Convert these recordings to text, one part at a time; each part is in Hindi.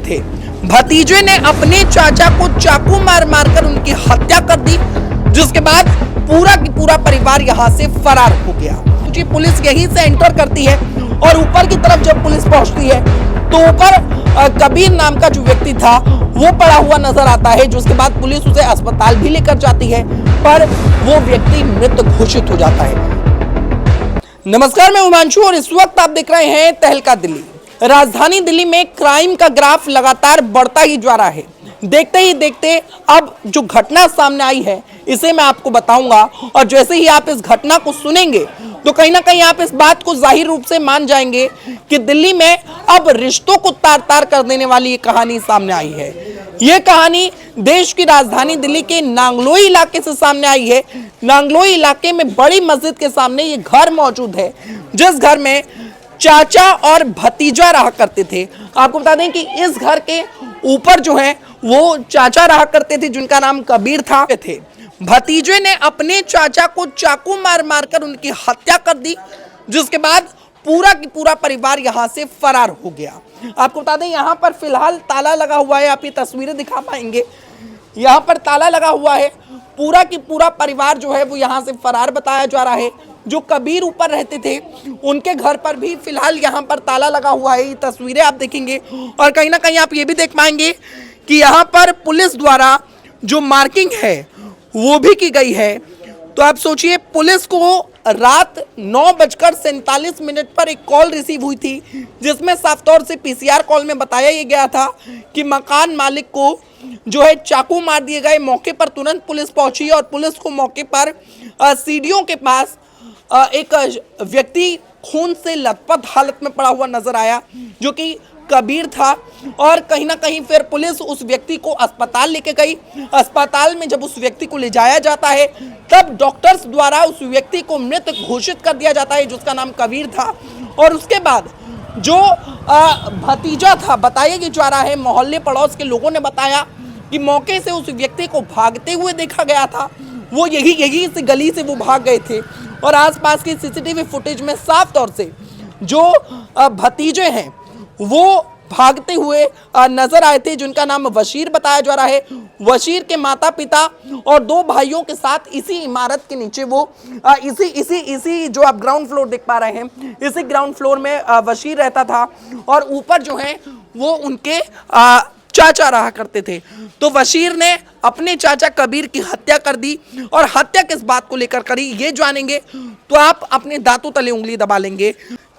थे। भतीजे ने अपने चाचा को चाकू मार मारकर उनकी हत्या कर दी, जिसके बाद पूरा की पूरा परिवार यहां से फरार हो गया। जी पुलिस यहीं से एंटर करती है और ऊपर की तरफ जब पुलिस पहुंचती है तो ऊपर कबीर नाम का जो व्यक्ति था वो पड़ा हुआ नजर आता है, जिसके बाद पुलिस उसे अस्पताल भी लेकर जाती है, पर वो व्यक्ति मृत घोषित हो जाता है। नमस्कार, मैं हिमांशु और इस वक्त आप देख रहे हैं तहलका दिल्ली। राजधानी दिल्ली में क्राइम का ग्राफ लगातार बढ़ता ही जा रहा है। देखते ही देखते अब जो घटना सामने आई है इसे मैं आपको बताऊंगा, और जैसे ही आप इस घटना को सुनेंगे तो कहीं ना कहीं आप इस बात को जाहिर रूप से मान जाएंगे कि दिल्ली में अब रिश्तों को तार तार कर देने वाली ये कहानी सामने आई है। ये कहानी देश की राजधानी दिल्ली के नांगलोई इलाके से सामने आई है। नांगलोई इलाके में बड़ी मस्जिद के सामने ये घर मौजूद है, जिस घर में चाचा और भतीजा रहा करते थे। आपको बता दें कि इस घर के ऊपर जो है वो चाचा रहा करते थे, जिनका नाम कबीर था। भतीजे ने अपने चाचा को चाकू मार मारकर उनकी हत्या कर दी, जिसके बाद पूरा की पूरा परिवार यहां से फरार हो गया। आपको बता दें यहां पर फिलहाल ताला लगा हुआ है, आप ये तस्वीरें दिखा पाएंगे, यहां पर ताला लगा हुआ है। पूरा की पूरा परिवार जो है वो यहां से फरार बताया जा रहा है। जो कबीर ऊपर रहते थे उनके घर पर भी फिलहाल यहाँ पर ताला लगा हुआ है। ये तस्वीरें आप देखेंगे और कहीं ना कहीं आप ये भी देख पाएंगे कि यहाँ पर पुलिस द्वारा जो मार्किंग है वो भी की गई है। तो आप सोचिए, पुलिस को रात 9:47 पर एक कॉल रिसीव हुई थी, जिसमें साफ तौर से पीसीआर कॉल में बताया ये गया था कि मकान मालिक को जो है चाकू मार दिए गए। मौके पर तुरंत पुलिस पहुंची और पुलिस को मौके पर सीढ़ियों के पास एक व्यक्ति खून से लथपथ हालत में पड़ा हुआ नजर आया, जो कि कबीर था। और कहीं ना कहीं फिर पुलिस उस व्यक्ति को अस्पताल लेके गई। अस्पताल में जब उस व्यक्ति को ले जाया जाता है तब डॉक्टर्स द्वारा उस व्यक्ति को मृत घोषित कर दिया जाता है, जिसका नाम कबीर था। और उसके बाद जो भतीजा था, बताया कि जा रहा है, मोहल्ले पड़ोस के लोगों ने बताया कि मौके से उस व्यक्ति को भागते हुए देखा गया था। वो यही से गली से वो भाग गए थे और आसपास की सीसीटीवी फुटेज में साफ तौर से जो भतीजे हैं वो भागते हुए नजर आए थे, जिनका नाम वशीर बताया जा रहा है। वशीर के माता पिता और 2 भाइयों के साथ इसी इमारत के नीचे वो इसी जो आप ग्राउंड फ्लोर देख पा रहे हैं, इसी ग्राउंड फ्लोर में वशीर रहता था और ऊपर जो है वो उनके चाचा रहा करते थे। तो वशीर ने अपने चाचा कबीर की हत्या कर दी, और हत्या किस बात को लेकर करी ये जानेंगे तो आप अपने दांतों तले उंगली दबा लेंगे।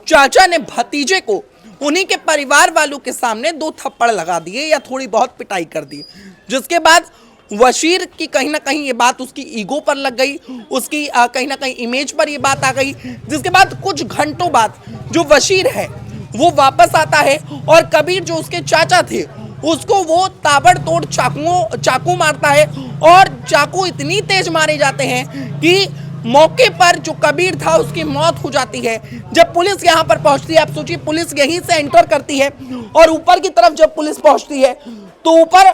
चाचा ने भतीजे को उन्हीं के परिवार वालों के सामने 2 थप्पड़ लगा दिए या थोड़ी बहुत पिटाई कर दी, जिसके बाद वशीर की कहीं ना कहीं ये बात उसकी ईगो पर लग गई, उसकी कहीं ना कहीं इमेज पर ये बात आ गई। जिसके बाद कुछ घंटों बाद जो वशीर है वो वापस आता है और कबीर जो उसके चाचा थे उसको वो ताबड़तोड़ चाकू मारता है, और चाकू इतनी तेज मारे जाते हैं कि मौके पर जो कबीर था उसकी मौत हो जाती है। जब पुलिस यहाँ पर पहुंचती है, आप सोचिए, पुलिस यहीं से एंटर करती है और ऊपर की तरफ जब पुलिस पहुंचती है तो ऊपर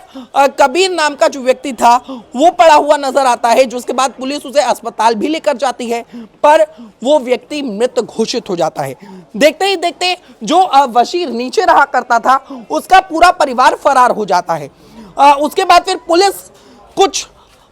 कबीर नाम का जो व्यक्ति था वो पड़ा हुआ नजर आता है, जिसके बाद पुलिस उसे अस्पताल भी लेकर जाती है, पर वो व्यक्ति मृत घोषित हो जाता है। देखते ही देखते जो वशीर नीचे रहा करता था उसका पूरा परिवार फरार हो जाता है। उसके बाद फिर कुछ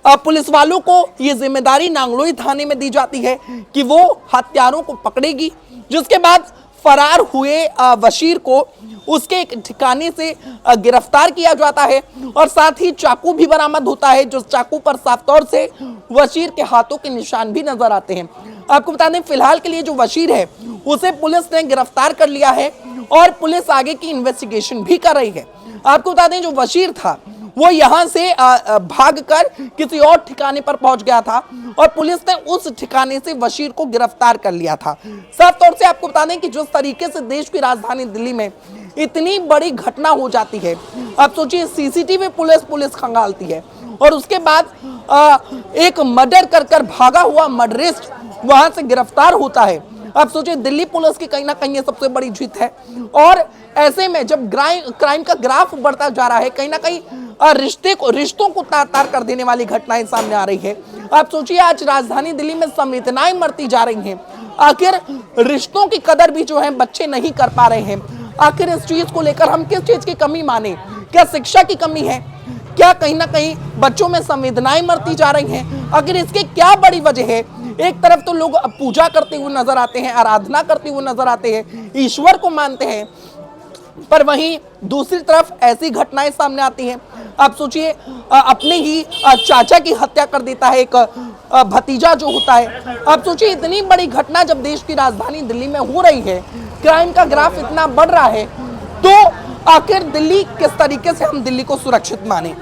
पुलिस वालों को ये जिम्मेदारी नांगलोई थाने में दी जाती है कि वो हत्यारों को पकड़ेगी, जिसके बाद फरार हुए वशीर को उसके एक ठिकाने से गिरफ्तार किया जाता है और साथ ही चाकू भी बरामद होता है, जो चाकू पर साफ तौर से वशीर के हाथों के निशान भी नजर आते हैं। आपको बता दें फिलहाल के लिए जो वशीर है उसे पुलिस ने गिरफ्तार कर लिया है और पुलिस आगे की इन्वेस्टिगेशन भी कर रही है। आपको बता दें जो वशीर था वो यहाँ से भागकर किसी और ठिकाने पर पहुंच गया था और पुलिस ने उस ठिकाने से वशीर को गिरफ्तार कर लिया था। साफ तौर से आपको बता दें कि जिस तरीके से देश की राजधानी दिल्ली में इतनी बड़ी घटना हो जाती है, आप सोचिए, सीसीटीवी पुलिस खंगालती है और उसके बाद एक मर्डर कर भागा हुआ मर्डरिस्ट वहां से गिरफ्तार होता है। आप सोचिए, दिल्ली पुलिस की कहीं ना कहीं ये सबसे बड़ी जीत है। और ऐसे में जब क्राइम का ग्राफ बढ़ता जा रहा है, कहीं ना कहीं रिश्तों को तार तार कर देने वाली घटनाएं सामने आ रही है। आप सोचिए, आज राजधानी दिल्ली में संवेदनाएं मरती जा रही हैं। आखिर रिश्तों की कदर भी जो है बच्चे नहीं कर पा रहे हैं। आखिर इस चीज को लेकर हम किस चीज की कमी माने? क्या शिक्षा की कमी है? क्या कहीं ना कहीं बच्चों में संवेदनाएं मरती जा रही हैं? आखिर इसकी क्या बड़ी वजह है? एक तरफ तो लोग पूजा करते हुए नजर आते हैं, आराधना करते हुए नजर आते हैं, ईश्वर को मानते हैं, पर वहीं दूसरी तरफ ऐसी घटनाएं सामने आती हैं। आप सोचिए, अपने ही चाचा की हत्या कर देता है एक भतीजा जो होता है। आप सोचिए, इतनी बड़ी घटना जब देश की राजधानी दिल्ली में हो रही है, क्राइम का ग्राफ इतना बढ़ रहा है, तो आखिर दिल्ली किस तरीके से हम दिल्ली को सुरक्षित माने?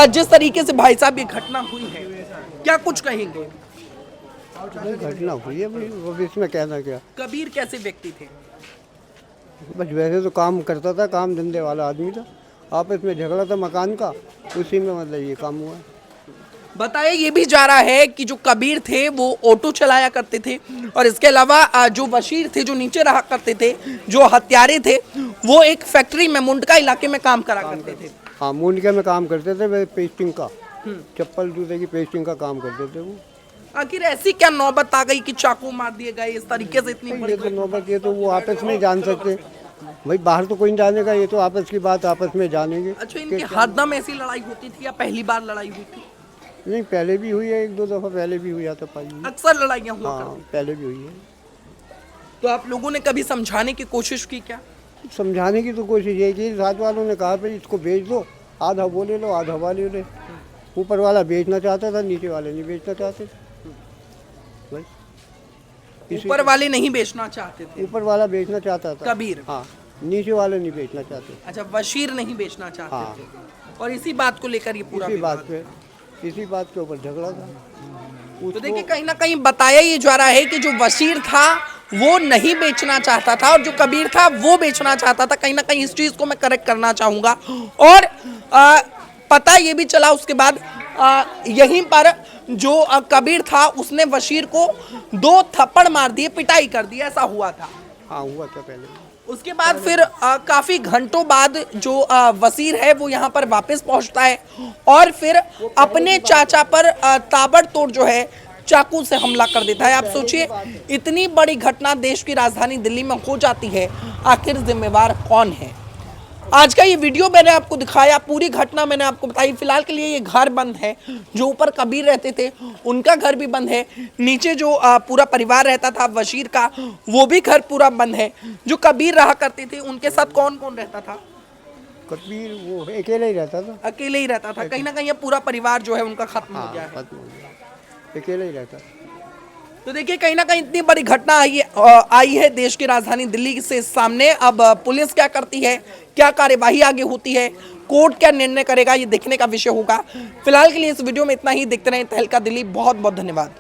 जिस तरीके से भाई साहब ये घटना हुई है, क्या कुछ कहेंगे? घटना हुई है भाई, अब इसमें कहना क्या। कबीर कैसे व्यक्ति थे? बस वैसे तो काम करता था, काम धंधे वाला आदमी था। आपस में झगड़ा था मकान का, उसी में मतलब ये काम हुआ। बताया ये भी जा रहा है कि जो कबीर थे वो ऑटो चलाया करते थे, और इसके अलावा जो बशीर थे जो नीचे रहा करते थे, जो हत्यारे थे, वो एक फैक्ट्री में मुंडका इलाके में काम करा करते थे। हाँ, मुंडके में काम करते थे, वे पेस्टिंग का, चप्पल जूते की पेस्टिंग का काम करते थे वो। आखिर ऐसी क्या नौबत आ गई कि चाकू मार दिए गए इस तरीके से? इतनी बड़ी ये तो नौबत, ये तो वो आपस में जान सकते भाई, बाहर तो कोई नहीं जानेगा, ये तो आपस की बात आपस में जानेंगे। अच्छा, इनकी हरदम ऐसी लड़ाई होती थी या पहली बार लड़ाई हुई थी? नहीं, पहले भी हुई है, एक दो दफा पहले भी हुआ था पाई। अक्सर लड़ाइयाँ हुआ हाँ, करती। पहले भी हुई है। तो आप लोगों ने कभी समझाने की कोशिश की क्या? समझाने की तो कोशिश ये की, साथ वालों ने कहा भाई इसको बेच दो, आधा वो ले लो आधा वाले ले। ऊपर वाला बेचना चाहता था, नीचे वाले नहीं बेचना चाहते थे। बस ऊपर वाले नहीं बेचना चाहते थे, ऊपर वाला बेचना चाहता था कबीर। हाँ, नीचे वाले नहीं बेचना चाहते। अच्छा, बशीर नहीं बेचना चाहते हाँ। थे, और इसी बात को लेकर ये पूरा इसी विवाद। बात के ऊपर झगड़ा था। तो देखिए, कहीं ना कहीं बताया ये जा रहा है कि जो बशीर था वो नहीं बेचना चाहता था, और जो कबीर था वो बेचना चाहता था। कहीं ना कहीं इस चीज को मैं करेक्ट करना चाहूंगा। और पता ये भी चला उसके बाद, यहीं पर जो कबीर था उसने बशीर को 2 थप्पड़ मार दिए, पिटाई कर दी, ऐसा हुआ था। हाँ, हुआ था पहले। उसके बाद फिर काफी घंटों बाद जो वसीर है वो यहाँ पर वापस पहुंचता है, और फिर अपने चाचा पर ताबड़तोड़ जो है चाकू से हमला कर देता है। आप सोचिए, इतनी बड़ी घटना देश की राजधानी दिल्ली में हो जाती है, आखिर जिम्मेवार कौन है? आज का ये वीडियो मैंने आपको दिखाया, पूरी घटना मैंने आपको बताई। फिलहाल के लिए ये घर बंद है, जो ऊपर कबीर रहते थे उनका घर भी बंद है, नीचे जो पूरा परिवार रहता था बशीर का, वो भी घर पूरा बंद है। जो कबीर रहा करते थे उनके साथ कौन कौन रहता था? कबीर वो अकेले ही रहता था। अकेले ही रहता था। कहीं ना कहीं ये पूरा परिवार जो है उनका खत्म हो गया है। खत्म हो गया, अकेले ही रहता। तो देखिए, कहीं ना कहीं इतनी बड़ी घटना आई है देश की राजधानी दिल्ली से सामने। अब पुलिस क्या करती है, क्या कार्यवाही आगे होती है, कोर्ट क्या निर्णय करेगा, ये देखने का विषय होगा। फिलहाल के लिए इस वीडियो में इतना ही। देखते रहें तहलका दिल्ली। बहुत बहुत धन्यवाद।